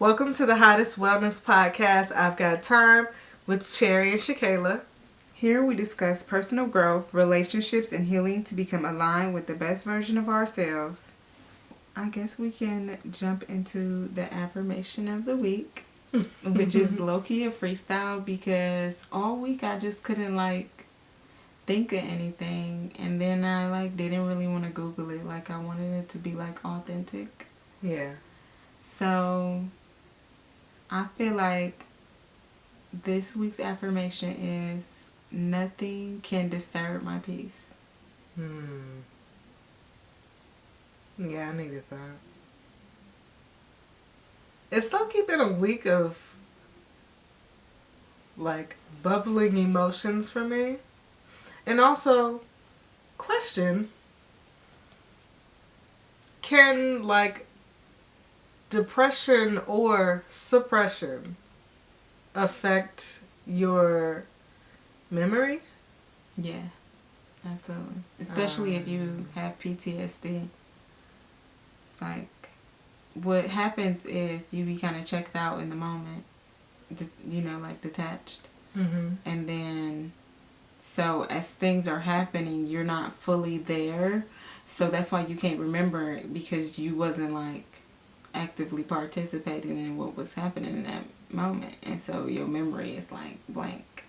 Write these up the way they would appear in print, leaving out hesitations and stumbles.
Welcome to the hottest wellness podcast. I've got time with Cherry and ShaKayla. Here we discuss personal growth, relationships, and healing to become aligned with the best version of ourselves. I guess we can jump into the affirmation of the week, which is low-key a freestyle because all week I just couldn't think of anything, and then I didn't really want to Google it. I wanted it to be authentic. Yeah. So I feel like this week's affirmation is nothing can disturb my peace. Yeah, I needed that. It's low-key been a week of bubbling emotions for me. And also, question, can depression or suppression affect your memory? Yeah, absolutely. Especially if you have PTSD. It's what happens is you be kind of checked out in the moment, detached. Mm-hmm. And then, so as things are happening, you're not fully there. So that's why you can't remember it, because you wasn't actively participating in what was happening in that moment. And so your memory is blank.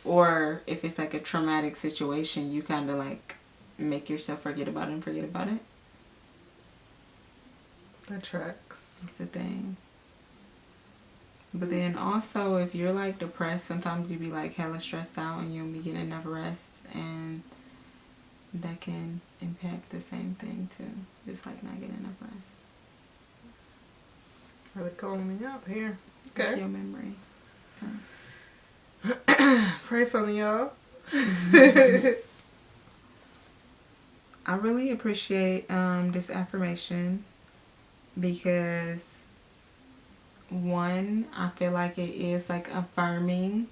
Or if it's a traumatic situation, you kind of make yourself forget about it. That tracks. It's a thing. But then also, if you're depressed, sometimes you be hella stressed out and you don't be getting enough rest, and that can impact the same thing too. Just not getting enough rest. Really calling me out here. Okay. Your memory. So pray for me, y'all. I really appreciate this affirmation because, one, I feel like it is affirming.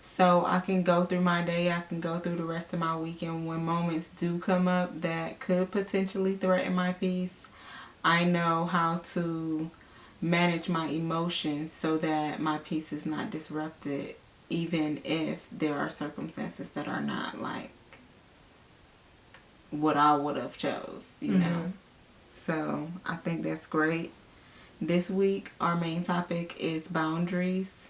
So I can go through my day, I can go through the rest of my week, and when moments do come up that could potentially threaten my peace, I know how to manage my emotions so that my peace is not disrupted, even if there are circumstances that are not what I would have chose, you know. So I think that's great. This week our main topic is boundaries.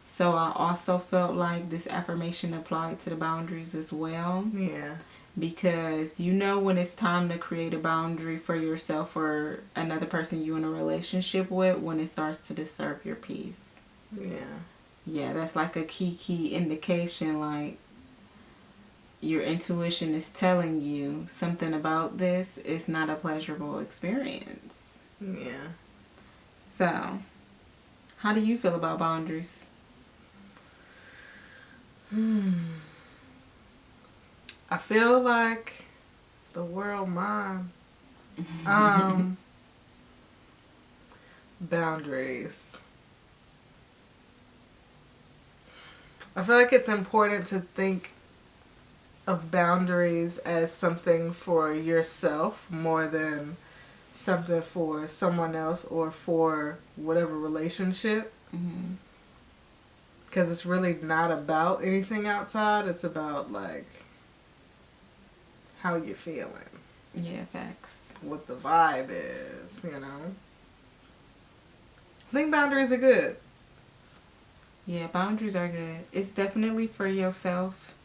So I also felt like this affirmation applied to the boundaries as well. Yeah. Because when it's time to create a boundary for yourself or another person you in a relationship with, when it starts to disturb your peace. Yeah. Yeah, that's a key indication, your intuition is telling you something about this is not a pleasurable experience. Yeah. So, how do you feel about boundaries? I feel like the world mine. Boundaries. I feel like it's important to think of boundaries as something for yourself more than something for someone else or for whatever relationship. Because it's really not about anything outside. It's about how you feeling. Yeah, facts. What the vibe is, I think boundaries are good. Yeah, boundaries are good. It's definitely for yourself.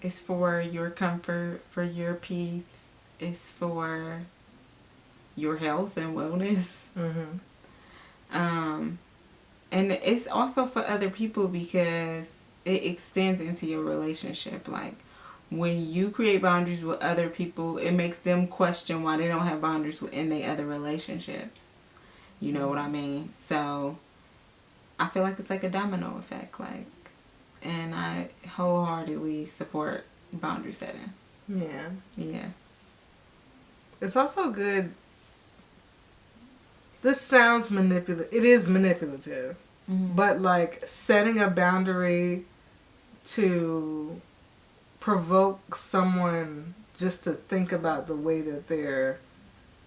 It's for your comfort, for your peace. It's for your health and wellness. And it's also for other people because it extends into your relationship. When you create boundaries with other people, it makes them question why they don't have boundaries within their other relationships. You know what I mean? So I feel like it's a domino effect. And I wholeheartedly support boundary setting. Yeah. Yeah. It's also good. This sounds manipulative. It is manipulative. But setting a boundary to provoke someone just to think about the way that they're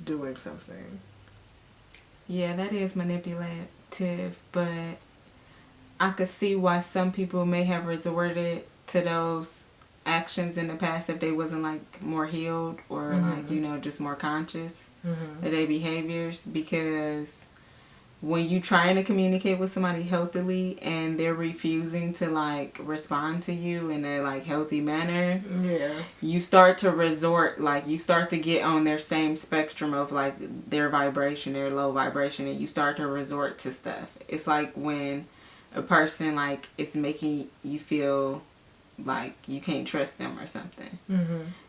doing something. Yeah, that is manipulative, but I could see why some people may have resorted to those actions in the past if they wasn't like more healed or like, you know, just more conscious of their behaviors, because when you trying to communicate with somebody healthily and they're refusing to like respond to you in a like healthy manner, you start to resort, like you start to get on their same spectrum of like their vibration, their low vibration, and you start to resort to stuff. It's like when a person like is making you feel like you can't trust them or something,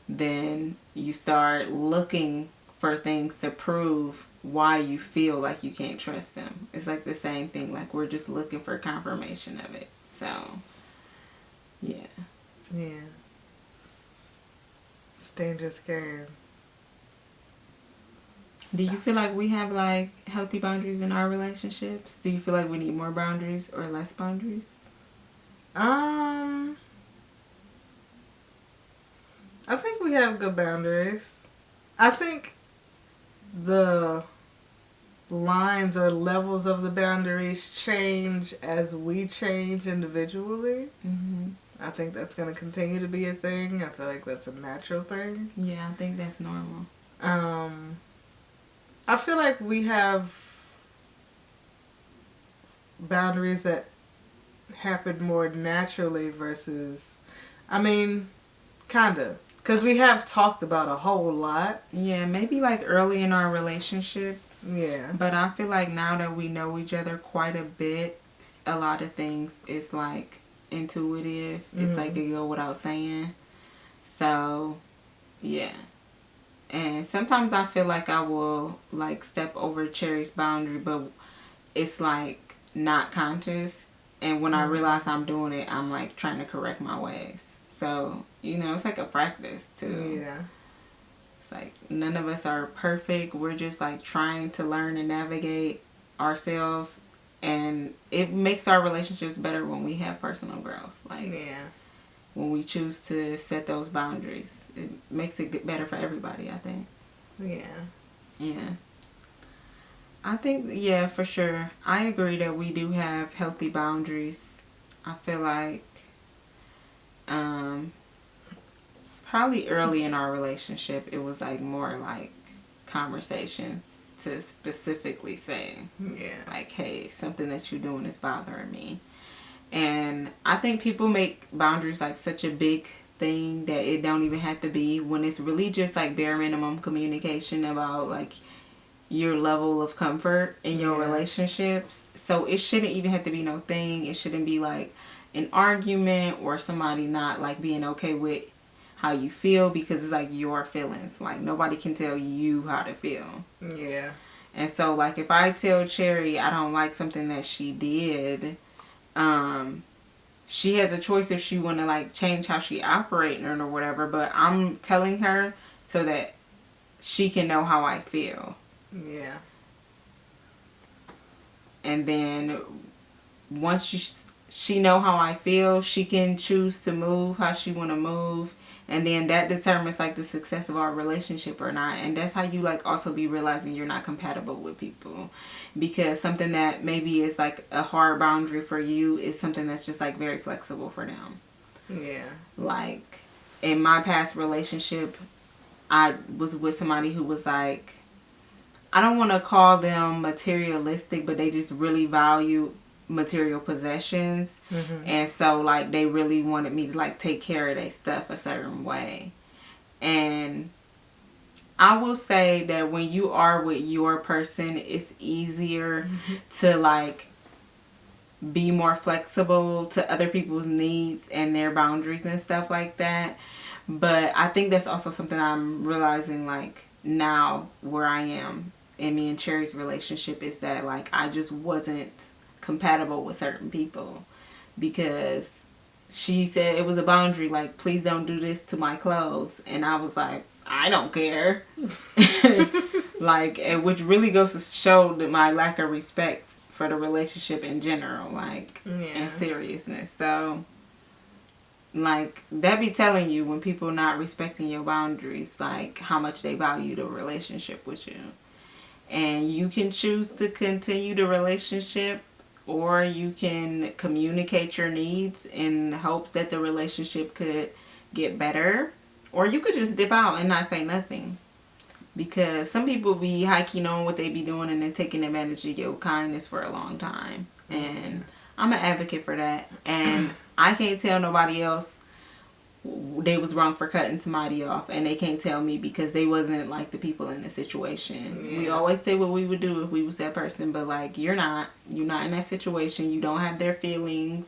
then you start looking for things to prove why you feel like you can't trust them. It's like the same thing. Like we're just looking for confirmation of it. So, yeah. Yeah. It's a dangerous game. Do you feel like we have like healthy boundaries in our relationships? Do you feel like we need more boundaries or less boundaries? I think we have good boundaries. I think the lines or levels of the boundaries change as we change individually. I think that's going to continue to be a thing. I feel like that's a natural thing. Yeah, I think that's normal. I feel like we have boundaries that happen more naturally versus, I mean, kinda. Because we have talked about a whole lot. Yeah, maybe like early in our relationship. Yeah. But I feel like now that we know each other quite a bit, a lot of things is like intuitive. It's like it go without saying. So, yeah. And sometimes I feel like I will like step over Cherry's boundary, but it's like not conscious. And when I realize I'm doing it, I'm like trying to correct my ways. So, you know, it's like a practice too. Yeah. It's like none of us are perfect. We're just like trying to learn and navigate ourselves. And it makes our relationships better when we have personal growth. Like, when we choose to set those boundaries, it makes it better for everybody, I think. Yeah. I think, yeah, for sure. I agree that we do have healthy boundaries. I feel like probably early in our relationship, it was like more like conversations to specifically say, like, hey, something that you're doing is bothering me. And I think people make boundaries like such a big thing that it don't even have to be, when it's really just like bare minimum communication about like your level of comfort in your relationships. So it shouldn't even have to be no thing. It shouldn't be like an argument or somebody not like being okay with how you feel, because it's like your feelings. Like nobody can tell you how to feel. Yeah. And so like if I tell Cherry I don't like something that she did, she has a choice if she want to like change how she operating or whatever, but I'm telling her so that she can know how I feel. Yeah. And then once she know how I feel, she can choose to move how she want to move, and then that determines like the success of our relationship or not. And that's how you like also be realizing you're not compatible with people, because something that maybe is like a hard boundary for you is something that's just like very flexible for them. Yeah. Like in my past relationship, I was with somebody who was like, I don't want to call them materialistic, but they just really value material possessions. And so like they really wanted me to like take care of their stuff a certain way. And I will say that when you are with your person, it's easier to like be more flexible to other people's needs and their boundaries and stuff like that. But I think that's also something I'm realizing like now where I am in me and Cherry's relationship, is that like I just wasn't compatible with certain people, because she said it was a boundary, like please don't do this to my clothes, and I was like, I don't care. Like, which really goes to show that my lack of respect for the relationship in general, like and seriousness. So like that be telling you when people not respecting your boundaries, like how much they value the relationship with you. And you can choose to continue the relationship, or you can communicate your needs in hopes that the relationship could get better. Or you could just dip out and not say nothing. Because some people be hiking on what they be doing and then taking advantage of your kindness for a long time. And I'm an advocate for that. And I can't tell nobody else they was wrong for cutting somebody off, and they can't tell me because they wasn't like the people in the situation. Yeah. We always say what we would do if we was that person, but like you're not in that situation. You don't have their feelings,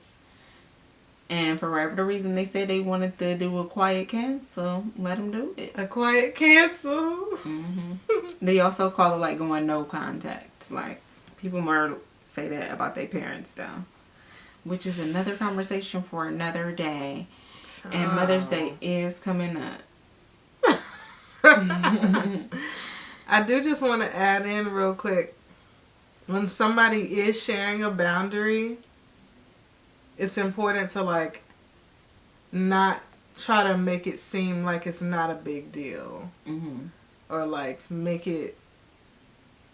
and for whatever reason they said they wanted to do a quiet cancel, let them do it. A quiet cancel. Mm-hmm. They also call it like going no contact. Like people more say that about their parents though, which is another conversation for another day. And Mother's Day is coming up. I do just want to add in real quick. When somebody is sharing a boundary, it's important to like not try to make it seem like it's not a big deal. Mm-hmm. Or like make it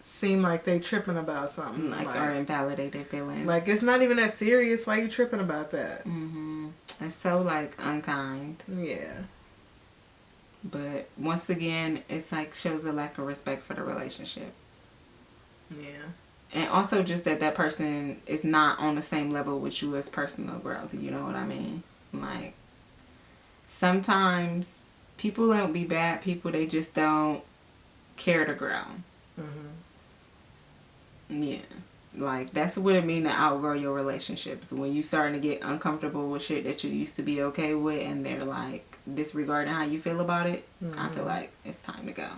seem like they tripping about something. Like or invalidate their feelings. Like it's not even that serious. Why you tripping about that? Mm-hmm. It's so like unkind. Yeah. But once again, it's like shows a lack of respect for the relationship. Yeah. And also just that person is not on the same level with you as personal growth. You know what I mean? Like sometimes people don't be bad people. They just don't care to grow. Mm-hmm. Yeah. Like, that's what it means to outgrow your relationships. When you starting to get uncomfortable with shit that you used to be okay with, and they're like disregarding how you feel about it, I feel like it's time to go.